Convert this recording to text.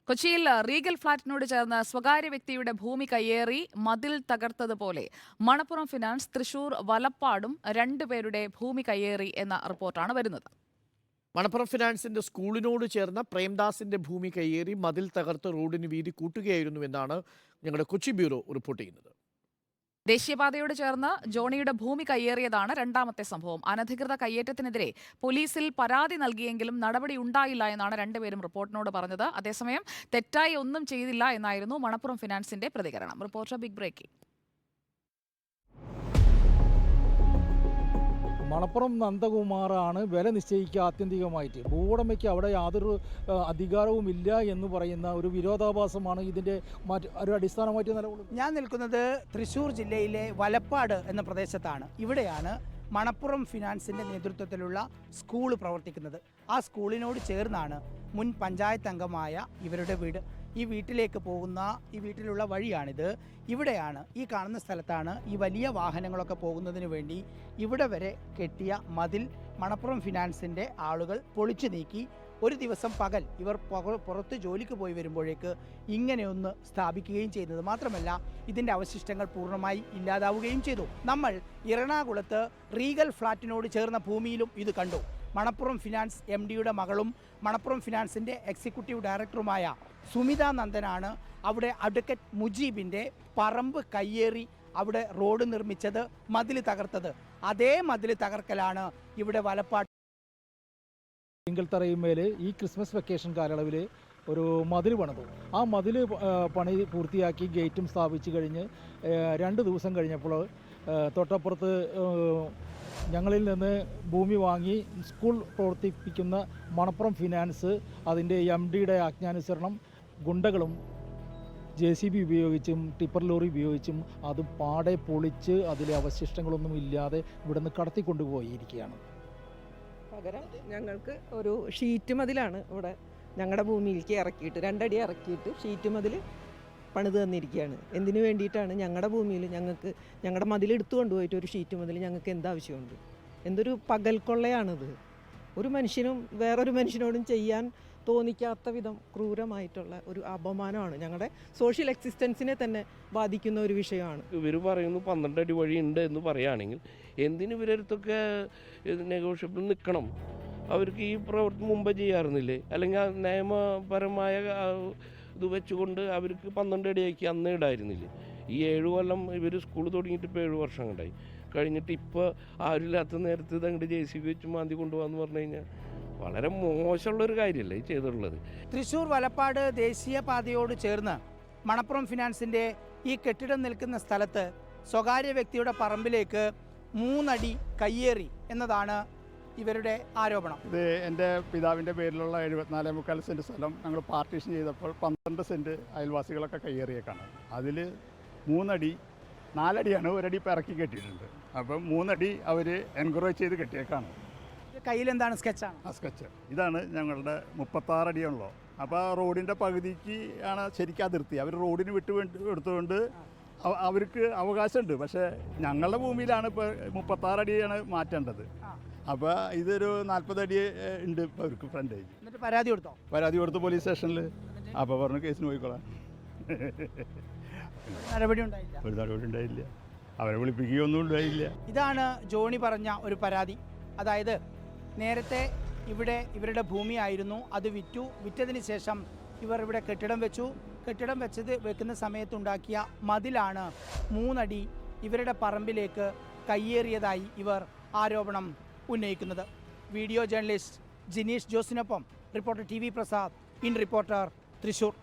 കൊച്ചിയിൽ റീഗൽ ഫ്ളാറ്റിനോട് ചേർന്ന് സ്വകാര്യ വ്യക്തിയുടെ ഭൂമി കയ്യേറി മതിൽ തകർത്തതുപോലെ മണപ്പുറം ഫിനാൻസ് തൃശൂർ വലപ്പാടും രണ്ടുപേരുടെ ഭൂമി കയ്യേറി എന്ന റിപ്പോർട്ടാണ് വരുന്നത്. മണപ്പുറം ഫിനാൻസിന്റെ സ്കൂളിനോട് ചേർന്ന പ്രേംദാസിന്റെ ഭൂമി കയ്യേറി മതിൽ തകർത്ത് റോഡിന് വീതി കൂട്ടുകയായിരുന്നുവെന്നാണ് ഞങ്ങളുടെ കൊച്ചി ബ്യൂറോ റിപ്പോർട്ട് ചെയ്യുന്നത്. ദേശീയപാതയോട് ചേർന്ന് ജോണിയുടെ ഭൂമി കയ്യേറിയതാണ് രണ്ടാമത്തെ സംഭവം. അനധികൃത കയ്യേറ്റത്തിനെതിരെ പോലീസിൽ പരാതി നൽകിയെങ്കിലും നടപടി ഉണ്ടായില്ല എന്നാണ് രണ്ടുപേരും റിപ്പോർട്ടിനോട് പറഞ്ഞത്. അതേസമയം തെറ്റായി ഒന്നും ചെയ്തില്ല എന്നായിരുന്നു മണപ്പുറം ഫിനാൻസിന്റെ പ്രതികരണം. Reporter big breaking. മണപ്പുറം നന്ദകുമാറാണ് വില നിശ്ചയിക്കുക. ആത്യന്തികമായിട്ട് ഭൂവുടമയ്ക്ക് അവിടെ യാതൊരു അധികാരവും ഇല്ല എന്ന് പറയുന്ന ഒരു വിരോധാഭാസമാണ് ഇതിൻ്റെ ഒരു അടിസ്ഥാനമായിട്ട് നിലകൊള്ളുന്നത്. ഞാൻ നിൽക്കുന്നത് തൃശ്ശൂർ ജില്ലയിലെ വലപ്പാട് എന്ന പ്രദേശത്താണ്. ഇവിടെയാണ് മണപ്പുറം ഫിനാൻസിൻ്റെ നേതൃത്വത്തിലുള്ള സ്കൂൾ പ്രവർത്തിക്കുന്നത്. ആ സ്കൂളിനോട് ചേർന്നാണ് മുൻ പഞ്ചായത്ത് അംഗമായ ഇവരുടെ വീട്. ഈ വീട്ടിലേക്ക് പോകുന്ന ഈ വീട്ടിലുള്ള വഴിയാണിത്. ഇവിടെയാണ്, ഈ കാണുന്ന സ്ഥലത്താണ് ഈ വലിയ വാഹനങ്ങളൊക്കെ പോകുന്നതിന് വേണ്ടി ഇവിടെ വരെ കെട്ടിയ മതിൽ മണപ്പുറം ഫിനാൻസിൻ്റെ ആളുകൾ പൊളിച്ചു നീക്കി ഒരു ദിവസം പകൽ ഇവർ പുറത്ത് ജോലിക്ക് പോയി വരുമ്പോഴേക്ക് ഇങ്ങനെയൊന്ന് സ്ഥാപിക്കുകയും ചെയ്യുന്നത്. മാത്രമല്ല ഇതിൻ്റെ അവശിഷ്ടങ്ങൾ പൂർണ്ണമായി ഇല്ലാതാവുകയും ചെയ്തു. നമ്മൾ എറണാകുളത്ത് റീഗൽ ഫ്ളാറ്റിനോട് ചേർന്ന ഭൂമിയിലും ഇത് കണ്ടു. മണപ്പുറം ഫിനാൻസ് MD-യുടെ മകളും മണപ്പുറം ഫിനാൻസിൻ്റെ എക്സിക്യൂട്ടീവ് ഡയറക്ടറുമായ സുമിത നന്ദനാണ് അവിടെ അഡ്വക്കേറ്റ് മുജീബിൻ്റെ പറമ്പ് കയ്യേറി അവിടെ റോഡ് നിർമ്മിച്ചത്, മതിൽ തകർത്തത്. അതേ മതിൽ തകർക്കലാണ് ഇവിടെ വലപ്പാട് തിങ്കൽത്തറയുമേൽ ഈ ക്രിസ്മസ് വെക്കേഷൻ കാലയളവിൽ ഒരു മതിൽ പണിതു. ആ മതിൽ പണി പൂർത്തിയാക്കി ഗേറ്റും സ്ഥാപിച്ച് കഴിഞ്ഞ് 2 ദിവസം കഴിഞ്ഞപ്പോൾ തൊട്ടപ്പുറത്ത് ഞങ്ങളിൽ നിന്ന് ഭൂമി വാങ്ങി സ്കൂൾ പ്രവർത്തിപ്പിക്കുന്ന മണപ്പുറം ഫിനാൻസ് അതിൻ്റെ MD-യുടെ ആജ്ഞാനുസരണം ഗുണ്ടകളും JCB ഉപയോഗിച്ചും ടിപ്പർ ലോറി ഉപയോഗിച്ചും അത് പാടെ പൊളിച്ച് അതിലെ അവശിഷ്ടങ്ങളൊന്നും ഇല്ലാതെ ഇവിടെ നിന്ന് കടത്തിക്കൊണ്ടുപോയിരിക്കുകയാണ്. പകരം ഞങ്ങൾക്ക് ഒരു ഷീറ്റ് മതിലാണ് ഇവിടെ ഞങ്ങളുടെ ഭൂമിയിലേക്ക് ഇറക്കിയിട്ട് 2 അടി ഇറക്കിയിട്ട് ഷീറ്റ് മതിൽ പണിത് തന്നിരിക്കുകയാണ്. എന്തിനു വേണ്ടിയിട്ടാണ്? ഞങ്ങളുടെ ഭൂമിയിൽ ഞങ്ങളുടെ മതിൽ എടുത്തു കൊണ്ടുപോയിട്ട് ഒരു ഷീറ്റ് മതിൽ ഞങ്ങൾക്ക് എന്താവശ്യമുണ്ട്? എന്തൊരു പകൽക്കൊള്ളയാണിത്. ഒരു മനുഷ്യനും വേറൊരു മനുഷ്യനോടും ചെയ്യാൻ തോന്നിക്കാത്ത വിധം ക്രൂരമായിട്ടുള്ള ഒരു അപമാനമാണ്. ഞങ്ങളുടെ സോഷ്യൽ എക്സിസ്റ്റൻസിനെ തന്നെ ബാധിക്കുന്ന ഒരു വിഷയമാണ്. ഇവർ പറയുന്നു 12 അടി വഴി ഉണ്ട് എന്ന് പറയുകയാണെങ്കിൽ എന്തിന് ഇവരടുത്തൊക്കെ നെഗോഷ്യബിൾ നിൽക്കണം? അവർക്ക് ഈ പ്രവൃത്തി മുമ്പ് ചെയ്യാറുന്നില്ലേ? അല്ലെങ്കിൽ നിയമപരമായ ഇത് വെച്ചുകൊണ്ട് അവർക്ക് 12 അടിയാക്കി അന്ന് ഇടായിരുന്നില്ലേ? ഈ 7 കൊല്ലം ഇവർ സ്കൂൾ തുടങ്ങിയിട്ട് ഇപ്പോൾ 7 വർഷം കണ്ടായി കഴിഞ്ഞിട്ട് ഇപ്പോൾ ആരുമില്ലാത്ത നേരത്ത് ഇത് അങ്ങോട്ട് JCB വെച്ച് മാന്തി കൊണ്ടുപോകാന്ന് പറഞ്ഞു കഴിഞ്ഞാൽ വളരെ മോശമുള്ളൊരു കാര്യമല്ലേ ഈ ചെയ്തിട്ടുള്ളത്. തൃശ്ശൂർ വലപ്പാട് ദേശീയപാതയോട് ചേർന്ന് മണപ്പുറം ഫിനാൻസിൻ്റെ ഈ കെട്ടിടം നിൽക്കുന്ന സ്ഥലത്ത് സ്വകാര്യ വ്യക്തിയുടെ പറമ്പിലേക്ക് 3 അടി കയ്യേറി എന്നതാണ് ഇവരുടെ ആരോപണം. ഇത് എൻ്റെ പിതാവിൻ്റെ പേരിലുള്ള 74.4 സെൻറ്റ് സ്ഥലം ഞങ്ങൾ പാർട്ടീഷൻ ചെയ്തപ്പോൾ 12 സെൻറ്റ് അയൽവാസികളൊക്കെ കയ്യേറിയേക്കാണ്. അതിൽ 3 അടി 4 അടിയാണ്, 1 അടി ഇറക്കി കെട്ടിയിട്ടുണ്ട്. അപ്പം 3 അടി അവർ എൻകറേജ് ചെയ്ത് കെട്ടിയേക്കാണ്. കയ്യിൽ എന്താണ്? സ്കെച്ചാണ്. ആ സ്കെച്ച് ഇതാണ് ഞങ്ങളുടെ 36 അടിയാണല്ലോ. അപ്പോൾ റോഡിൻ്റെ പകുതിക്ക് ആണ് ശരിക്കും അതിർത്തി. അവർ റോഡിന് എടുത്തുകൊണ്ട് അവർക്ക് അവകാശമുണ്ട്. പക്ഷേ ഞങ്ങളുടെ ഭൂമിയിലാണ് ഇപ്പോൾ 36 അടിയാണ് മാറ്റേണ്ടത്. അപ്പോൾ ഇതൊരു 40 അടി ഉണ്ട് ഇപ്പോൾ അവർക്ക് ഫ്രണ്ടേജ്. എന്നിട്ട് പരാതി കൊടുത്തോ? പരാതി കൊടുത്തു പോലീസ് സ്റ്റേഷനിൽ. അപ്പോൾ പറഞ്ഞു കേസിന് പോയിക്കോളാം. നടപടി ഉണ്ടായില്ല. ഒരു നടപടി ഉണ്ടായില്ല. അവരെ വിളിപ്പിക്കുകയൊന്നും ഉണ്ടായില്ല. ഇതാണ് ജോണി പറഞ്ഞ ഒരു പരാതി. അതായത് നേരത്തെ ഇവിടെ ഇവരുടെ ഭൂമിയായിരുന്നു, അത് വിറ്റതിന് ശേഷം ഇവർ ഇവിടെ കെട്ടിടം വെച്ചു. കെട്ടിടം വെക്കുന്ന സമയത്തുണ്ടാക്കിയ മതിലാണ് 3 അടി ഇവരുടെ പറമ്പിലേക്ക് കയ്യേറിയതായി ഇവർ ആരോപണം ഉന്നയിക്കുന്നത്. വീഡിയോ ജേർണലിസ്റ്റ് ജിനീഷ് ജോസിനൊപ്പം reporter TV Prasad, in reporter, Thrissur.